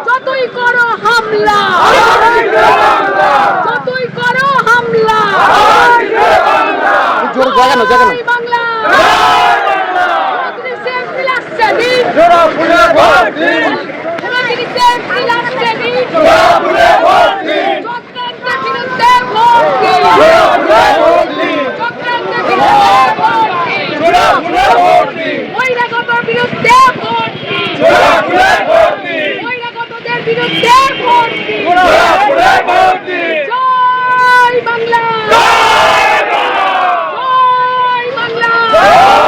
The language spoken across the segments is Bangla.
যতই করো হামলা, যতই করো হামলা, বাংলা বহিরাগতদের বিরুদ্ধে বহিরাগতদের বিরুদ্ধে জয় বাংলা, জয় বাংলা, জয়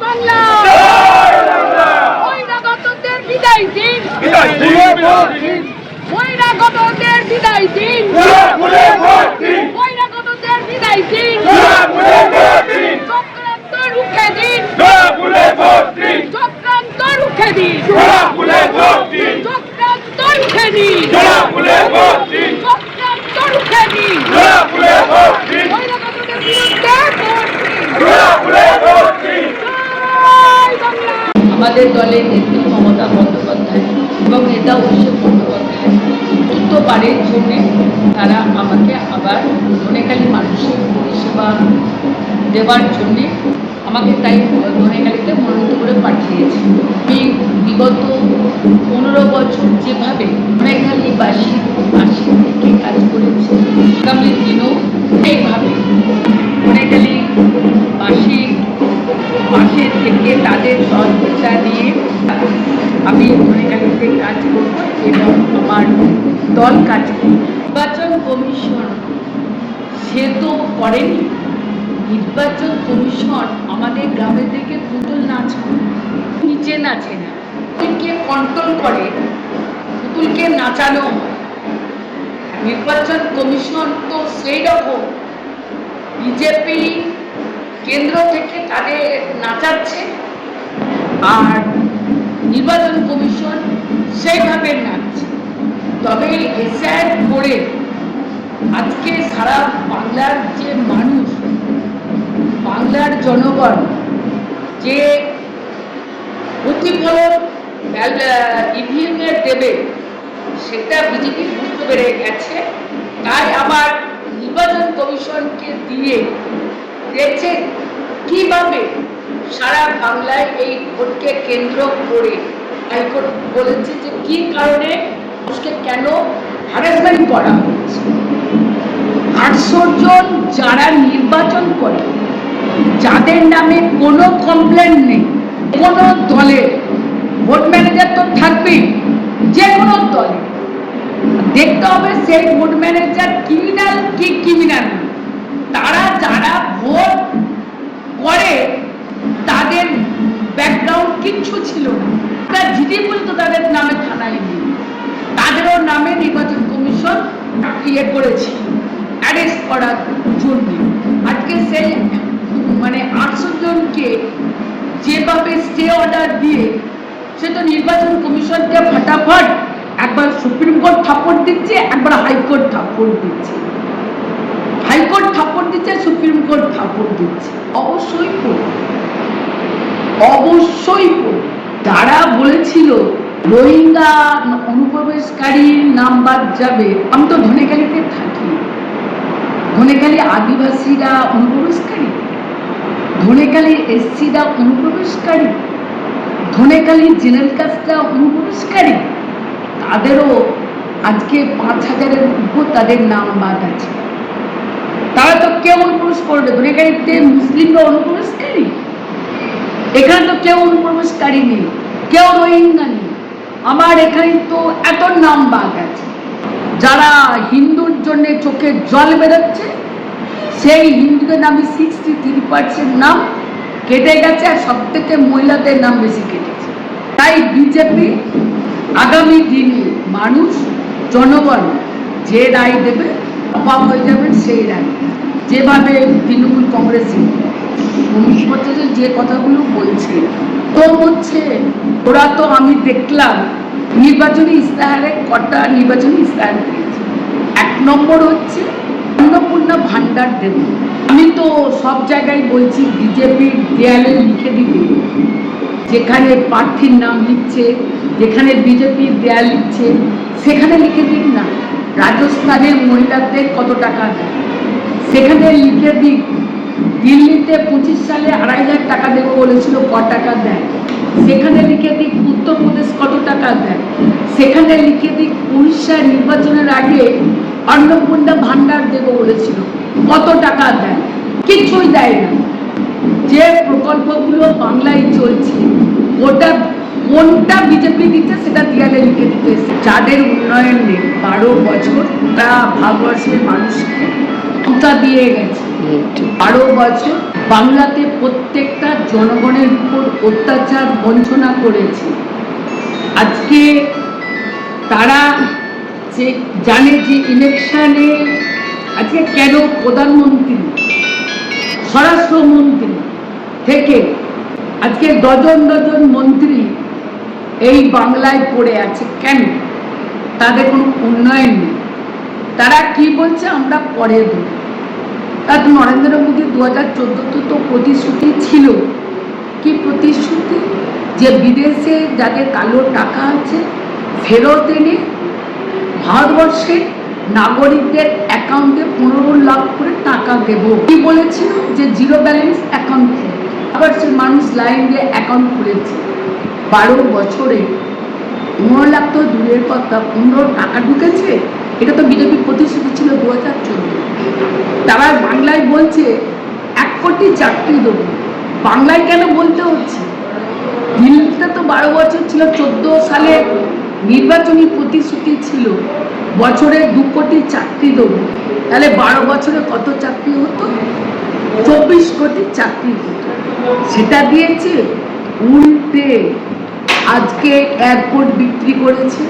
বাংলা, বহিরাগতদের বিদায় দিন, বহিরাগতদের বিদায় দিন, বহিরাগতদের বিদায় দিন, চক্রান্ত রুখে দিন, চক্রান্ত রুখে দিন, চক্রান্ত রুখে দিন, চক্রান্ত রুখে দিন, বহিরাগতদের বিরুদ্ধে আমাদের দলের নেত্রী মমতা বন্দ্যোপাধ্যায় এবং নেতা অভিষেক বন্দ্যোপাধ্যায় উত্তরপাড়ের জন্য তারা আমাকে আবার ধনেখালি মানুষের পরিষেবা দেওয়ার জন্যে আমাকে তাই ধনেখালিতে মনোনীত করে পাঠিয়েছে। আমি বিগত 15 বছর যেভাবে ধনেখালিবাসীর পাশে থেকে কাজ করেছি, আগামী দিনও এইভাবে ধনেখালিবাসী পাশে থেকে তাদের সহযোগিতা নিয়ে আমি ধনেখালিতে কাজ করব এবং আমার দল কাজ করব। নির্বাচন কমিশন সে তো করেনি, নির্বাচন কমিশন আমাদের গ্রামে থেকে পুতুল নাচ করে, নিচে নাচে না, পুতুলকে কন্ট্রোল করে, পুতুলকে নাচানো হয়। নির্বাচন কমিশন তো সেই রকম বিজেপি কেন্দ্র থেকে তাদের নাচাচ্ছে, আর নির্বাচন কমিশন সেইভাবে নাচছে। তবে এসআইআর করে আজকে সারা বাংলার যে মানুষ, বাংলার জনগণ যে প্রতিফলন ইভিএমে দেবে সেটা বিজেপি বুঝতে পেরে গেছে। তাই আবার নির্বাচন কমিশনকে দিয়ে দেখছে কিভাবে সারা বাংলায় এই ভোটকে কেন্দ্র করে হাইকোর্ট বলেছে যে কি কারণে মানুষকে কেন হ্যারাসমেন্ট করা হচ্ছে। 800 জন যারা নির্বাচন করে, যাদের নামে কোনো কমপ্লেন নেই, কোনো দলের ভোট ম্যানেজার তো থাকবেই, যে কোনো দলে দেখতে হবে সেই ভোট ম্যানেজার ক্রিমিনাল কি ক্রিমিনাল। তারা যারা ভোট করে তাদের ব্যাকগ্রাউন্ড কিচ্ছু ছিল না, তারা জিডি পর্যন্ত তাদের নামে থানায় নেই, তাদেরও নামে নির্বাচন কমিশন ইয়ে করেছে অ্যারেস্ট করার জন্য। আজকে সেই 800 জনকে যেভাবে স্টে অর্ডার দিয়ে সে তো নির্বাচন কমিশনকে ফটাফট একবার সুপ্রিম কোর্ট থাপ্পড় দিচ্ছে, একবার হাইকোর্ট থাপ্পড় দিচ্ছে। যে সুপ্রিম কোর্ট থাপড় দিচ্ছে, অবশ্যই পড়বে, অবশ্যই পড়বে। যারা বলেছিল রোহিঙ্গা অনুপ্রবেশকারীর নাম বাদ যাবে, আমি তো ধনেখালিতে থাকি, ধনেখালি আদিবাসীরা অনুপ্রবেশকারী, ধনেখালি এসসিরা অনুপ্রবেশকারী, ধনেখালি জেনারেল কাস্টরা অনুপ্রবেশকারী, তাদেরও আজকে 5,000-এর উপর তাদের নাম বাদ আছে। তারা তো কেউ অনুপ্রবেশ করবে, ধনেখালিতে মুসলিমরা অনুপ্রবেশকারী, এখানে তো কেউ অনুপ্রবেশকারী নেই, কেউ রোহিঙ্গা নেই। আমার এখানে তো এত নাম বাদ আছে। যারা হিন্দুর জন্য চোখে জল বেরোচ্ছে, সেই হিন্দুদের নামে 63% নাম কেটে গেছে, আর সব থেকে মহিলাদের নাম বেশি কেটেছে। তাই বিজেপি আগামী দিনে মানুষ, জনগণ যে রায় দেবে অবাক হয়ে যাবে সেই রায়। যেভাবে তৃণমূল কংগ্রেসে 19 বছরে যে কথাগুলো বলছে, তো হচ্ছে ওরা তো, আমি দেখলাম নির্বাচনী ইস্তাহারে কটা নির্বাচনী ইস্তাহার দিয়েছে। 1 নম্বর হচ্ছে অন্নপূর্ণা ভান্ডার দেবে। আমি তো সব জায়গায় বলছি বিজেপির দেয়ালে লিখে দিতে, যেখানে প্রার্থীর নাম লিখছে, যেখানে বিজেপির দেয়াল লিখছে, সেখানে লিখে দিক না রাজস্থানের মহিলাদের কত টাকা দেয়, সেখানে লিখে দিক দিল্লিতে 25 সালে 2,500 টাকা দেবো বলেছিল, ক টাকা দেয়, সেখানে লিখে দিক উত্তরপ্রদেশ কত টাকা দেয়, সেখানে লিখে দিক উড়িষ্যার নির্বাচনের আগে অন্নপূর্ণা ভান্ডার দেবো বলেছিল, কত টাকা দেয়, কিছুই দেয় না। যে প্রকল্পগুলো বাংলায় চলছে ওটা কোনটা বিজেপি দিচ্ছে সেটা দেয়ালে লিখে দিতে এসেছে। যাদের উন্নয়ন নেই 12 বছর তা ভারতবর্ষের মানুষকে ক্ষমতা দিয়ে গেছে। 12 বছর বাংলাতে প্রত্যেকটা জনগণের উপর অত্যাচার বঞ্চনা করেছে। আজকে তারা যে জানে যে ইলেকশনে আজকে কেন প্রধানমন্ত্রী, স্বরাষ্ট্রমন্ত্রী থেকে আজকে ডজন ডজন মন্ত্রী এই বাংলায় পড়ে আছে, কেন? তাদের কোনো উন্নয়ন নেই। তারা কি বলছে, আমরা পরে দেব। তার নরেন্দ্র মোদী 2014 তো প্রতিশ্রুতি ছিল, কি প্রতিশ্রুতি? যে বিদেশে যাদের কালো টাকা আছে ফেরত এনে ভারতবর্ষের নাগরিকদের অ্যাকাউন্টে 15 লাখ করে টাকা দেব। কি বলেছিল? যে 0 ব্যালেন্স অ্যাকাউন্ট খুলবে। আবার সে মানুষ লাইন দিয়ে অ্যাকাউন্ট খুলেছে। 12 বছরে 15 লাখ তো দূরের কথা, 15 টাকা ঢুকেছে। এটা তো বিজেপির প্রতিশ্রুতি ছিল 2014। তারা বাংলায় বলছে 1 কোটি চাকরি দেবো। বাংলায় কেন বলতে হচ্ছে? দিল্লিতে তো 12 বছর ছিল, 14 সালে নির্বাচনী প্রতিশ্রুতি ছিল বছরে 2 কোটি চাকরি দেবো। তাহলে 12 বছরে কত চাকরি হতো? 24 কোটি চাকরি হতো। সেটা দিয়েছে। উল্টে আজকে এয়ারপোর্ট বিক্রি করেছে,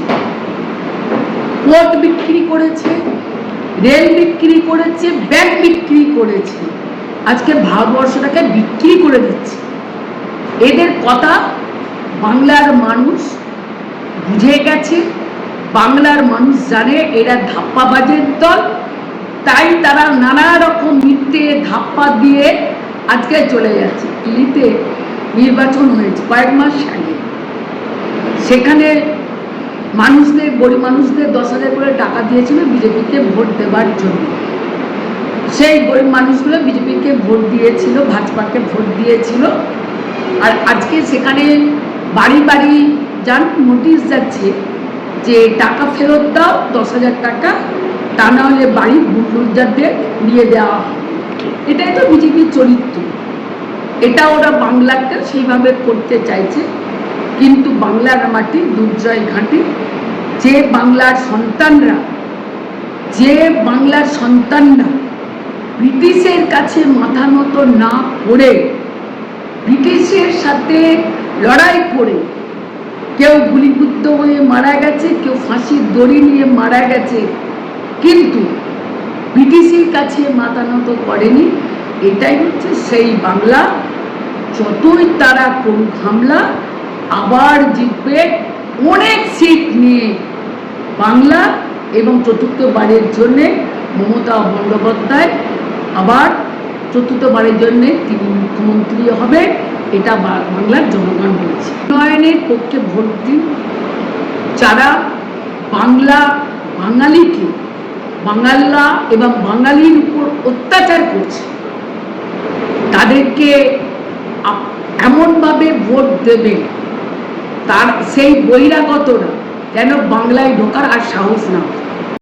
পোর্ট বিক্রি করেছে, রেল বিক্রি করেছে, ব্যাংক বিক্রি করেছে। আজকে ভারতবর্ষটাকে বিক্রি করে দিচ্ছে। এদের কথা বাংলার মানুষ বুঝে গেছে, বাংলার মানুষ জানে এরা ধাপ্পাবাজের দল। তাই তারা নানা রকম মিথ্যে ধাপ্পা দিয়ে আজকে চলে যাচ্ছে। দিল্লিতে নির্বাচন হয়েছে কয়েক মাস আগে, সেখানে মানুষদের, গরিব মানুষদের 10,000 করে টাকা দিয়েছিল বিজেপিকে ভোট দেওয়ার জন্য। সেই গরিব মানুষগুলো বিজেপিকে ভোট দিয়েছিল, ভাজপাকে ভোট দিয়েছিল। আর আজকে সেখানে বাড়ি বাড়ি যান নোটিশ যাচ্ছে যে টাকা ফেরত দাও, 10,000 টাকা, তা না হলে বাড়ি বুলডোজার দিয়ে উড়িয়ে দেওয়া হবে। এটাই তো বিজেপির চরিত্র। এটা ওরা বাংলাকে সেইভাবে করতে চাইছে। কিন্তু বাংলার মাটি দুর্জয় ঘাঁটি। যে বাংলার সন্তানরা ব্রিটিশের কাছে মাথা নত না করে, ব্রিটিশের সাথে লড়াই করে, কেউ গুলিবিদ্ধ হয়ে মারা গেছে, কেউ ফাঁসির দড়ি নিয়ে মারা গেছে, কিন্তু ব্রিটিশের কাছে মাথা নত করেনি। এটাই হচ্ছে সেই বাংলা। যতই তারা করুক হামলা, আবার জিতবে অনেক সিট নিয়ে বাংলা। এবং চতুর্থবারের জন্যে মমতা বন্দ্যোপাধ্যায় আবার চতুর্থবারের জন্য তিনি মুখ্যমন্ত্রী হবে, এটা বাংলার জনগণ বলেছে। উন্নয়নের পক্ষে ভোট দিন। যারা বাঙালিকে, বাঙালরা এবং বাঙালির উপর অত্যাচার করছে, তাদেরকে এমনভাবে ভোট দেবে তার সেই বহিরাগতরা যেন বাংলায় ঢোকার আর সাহস না হয়।